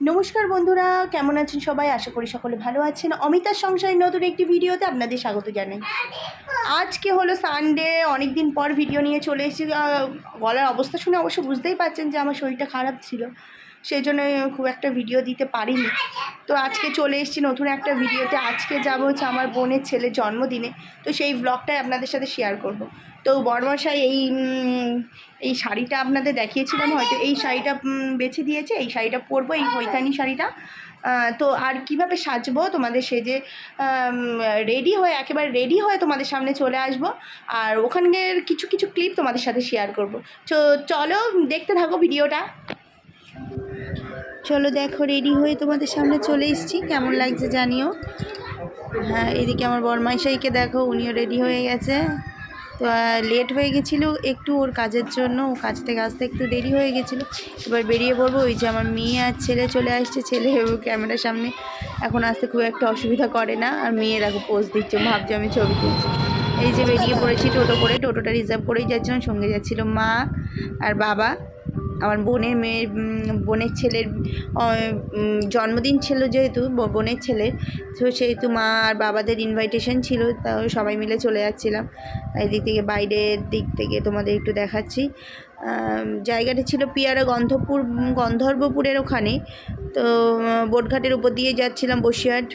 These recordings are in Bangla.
নমস্কার বন্ধুরা, কেমন আছেন সবাই? আশা করি সকলে ভালো আছেন। অমিতার সংসারের নতুন একটি ভিডিওতে আপনাদের স্বাগত জানাই। আজকে হলো সানডে, অনেক দিন পর ভিডিও নিয়ে চলে এসেছি। গলার অবস্থা শুনে অবশ্য বুঝতেই পারছেন যে আমার শরীরটা খারাপ ছিল, সেই জন্য খুব একটা ভিডিও দিতে পারিনি। তো আজকে চলে এসেছি নতুন একটা ভিডিওতে। আজকে যাবো হচ্ছে আমার বোনের ছেলের জন্মদিনে, তো সেই ব্লগটাই আপনাদের সাথে শেয়ার করব। তো বড়মশাই এই শাড়িটা আপনাদের দেখিয়েছিলাম, হয়তো এই শাড়িটা বেছে দিয়েছে, এই শাড়িটা পরবো, এই হৈতানি শাড়িটা। তো আর কিভাবে সাজবো তোমাদের সেজে রেডি হয়ে, একেবারে রেডি হয়ে তোমাদের সামনে চলে আসবো, আর ওখানের কিছু কিছু ক্লিপ তোমাদের সাথে শেয়ার করব। তো চলো দেখতে থাকো ভিডিওটা। চলো দেখো, রেডি হয়ে তোমাদের সামনে চলে এসেছি, কেমন লাগছে জানিও। হ্যাঁ, এদিকে আমার বরমাইশাইকে দেখো, উনিও রেডি হয়ে গেছে। তো লেট হয়ে গেছিলো একটু ওর কাজের জন্য, ও কাজ থেকে আসতে একটু দেরি হয়ে গেছিলো। এবার বেরিয়ে পড়বো। ওই যে আমার মেয়ে আর ছেলে চলে আসছে। ছেলে ক্যামেরার সামনে এখন আসতে খুব একটা অসুবিধা করে না, আর মেয়ে দেখো পোজ দিচ্ছে, ভাবছে আমি ছবি তুলছি। এই যে বেরিয়ে পড়েছি টোটো করে, টোটোটা রিজার্ভ করেই যাচ্ছিলাম। সঙ্গে যাচ্ছিলো মা আর বাবা। আমার বোনের ছেলের জন্মদিন ছিল যেহেতু, বোনের ছেলের, তো সেহেতু মা আর বাবাদের ইনভাইটেশন ছিল, তাও সবাই মিলে চলে যাচ্ছিলাম। এদিক থেকে বাইরের দিক থেকে তোমাদের একটু দেখাচ্ছি। জায়গাটা ছিল পিয়ারা গন্ধর্বপুরের ওখানে। তো বোটঘাটের উপর দিয়ে যাচ্ছিলাম বসিরহাট।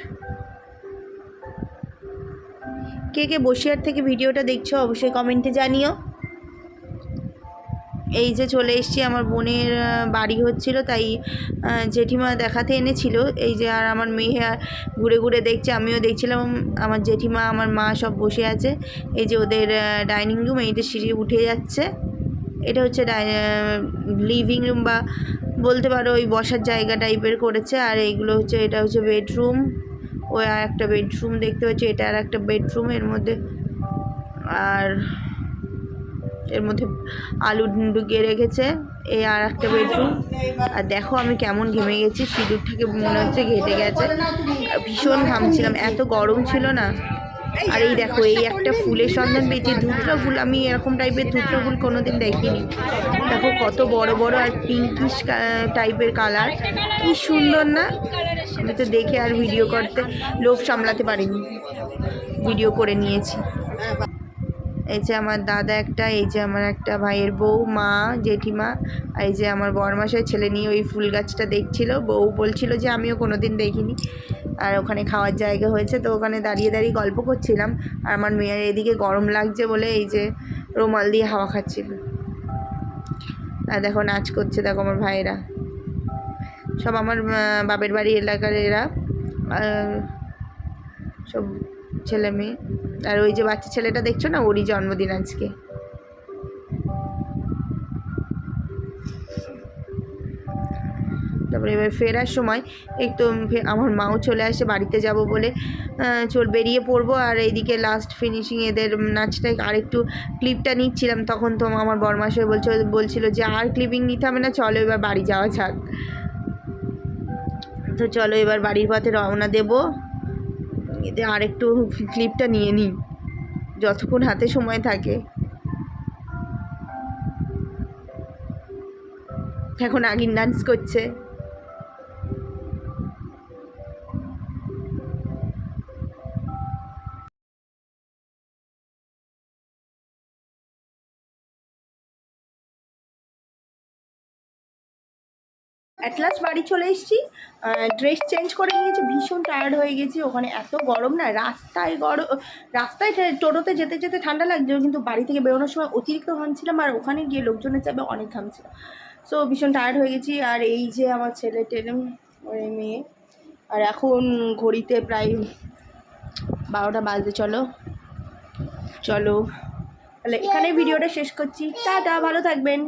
কে কে বসিরহাট থেকে ভিডিওটা দেখছো অবশ্যই কমেন্টে জানিও। এই যে চলে এসেছি, আমার বোনের বাড়ি হচ্ছিল, তাই জেঠিমা দেখাতে এনেছিল। এই যে আর আমার মেয়ে ঘুরে ঘুরে দেখছে, আমিও দেখছিলাম। আমার জেঠিমা, আমার মা সব বসে আছে। এই যে ওদের ডাইনিং রুম, এইটা সিঁড়ি উঠে যাচ্ছে। এটা হচ্ছে লিভিং রুম, বা বলতে পারো ওই বসার জায়গা টাইপের করেছে। আর এইগুলো হচ্ছে, এটা হচ্ছে বেডরুম। ওই আর একটা বেডরুম দেখতে পাচ্ছি, এটা আর একটা বেডরুম এর মধ্যে। আর এর মধ্যে আলু ঢুকিয়ে রেখেছে। এই আর একটা বেডরুম। আর দেখো আমি কেমন ঘেমে গেছি, সিঁদুরটাকে মনে হচ্ছে ঘেটে গেছে। ভীষণ ঘামছিলাম, এত গরম ছিল না। আর এই দেখো, এই একটা ফুলের সন্ধান পেয়েছি, ধুতরা ফুল। আমি এরকম টাইপের ধুতরা ফুল কোনোদিন দেখিনি। দেখো কত বড় বড় আর পিঙ্কিশ টাইপের কালার, কি সুন্দর না। আমি তো দেখে আর ভিডিও করতে লোভ সামলাতে পারিনি, ভিডিও করে নিয়েছি। এই যে আমার দাদা একটা, এই যে আমার একটা ভাইয়ের বউ, মা, জেঠিমা, আর এই যে আমার বরমাসাই ছেলে নিয়ে ওই ফুল গাছটা দেখছিল। বউ বলছিল যে আমিও কোনো দিন দেখিনি। আর ওখানে খাওয়ার জায়গা হয়েছে, তো ওখানে দাঁড়িয়ে দাঁড়িয়ে গল্প করছিলাম। আর আমার মেয়ের এদিকে গরম লাগছে বলে এই যে রুমাল দিয়ে হাওয়া খাচ্ছিল। আর দেখো নাচ করছে, দেখো আমার ভাইয়েরা সব আমার বাপের বাড়ি এলাকার এরা, সব ছেলে মেয়ে। আর ওই যে বাচ্চা ছেলেটা দেখছো না, ওরই জন্মদিন আজকে। তারপরে এবার ফেরার সময় একটু আমার মাও চলে আসে, বাড়িতে যাব বলে বেরিয়ে পড়বো। আর এইদিকে লাস্ট ফিনিশিং এদের নাচটা আরেকটু ক্লিপটা নিচ্ছিলাম। তখন তো আমার বরমাশাই বলছিল যে আর ক্লিপিং নিতে হবে না, চলো এবার বাড়ি যাওয়া যাক। তো চলো এবার বাড়ির পথে রওনা দেবো। এতে আর একটু ক্লিপটা নিয়ে নিই যতক্ষণ হাতে সময় থাকে। এখন আগিন ডান্স করছে। অ্যাট লাস্ট বাড়ি চলে এসেছি, ড্রেস চেঞ্জ করে নিয়েছি, ভীষণ টায়ার্ড হয়ে গেছি। ওখানে এত গরম না, রাস্তায় টোটোতে যেতে যেতে ঠান্ডা লাগছিল, কিন্তু বাড়ি থেকে বেরোনোর সময় অতিরিক্ত ঘামছিলাম, আর ওখানে গিয়ে লোকজনের চাপে অনেক ঘামছিলাম। সো ভীষণ টায়ার্ড হয়ে গেছি। আর এই যে আমার ছেলে টেলে, ওই মেয়ে। আর এখন ঘড়িতে প্রায় 12টা বাজতে। চলো চলো তাহলে এখানে ভিডিওটা শেষ করছি। টাটা, ভালো থাকবেন।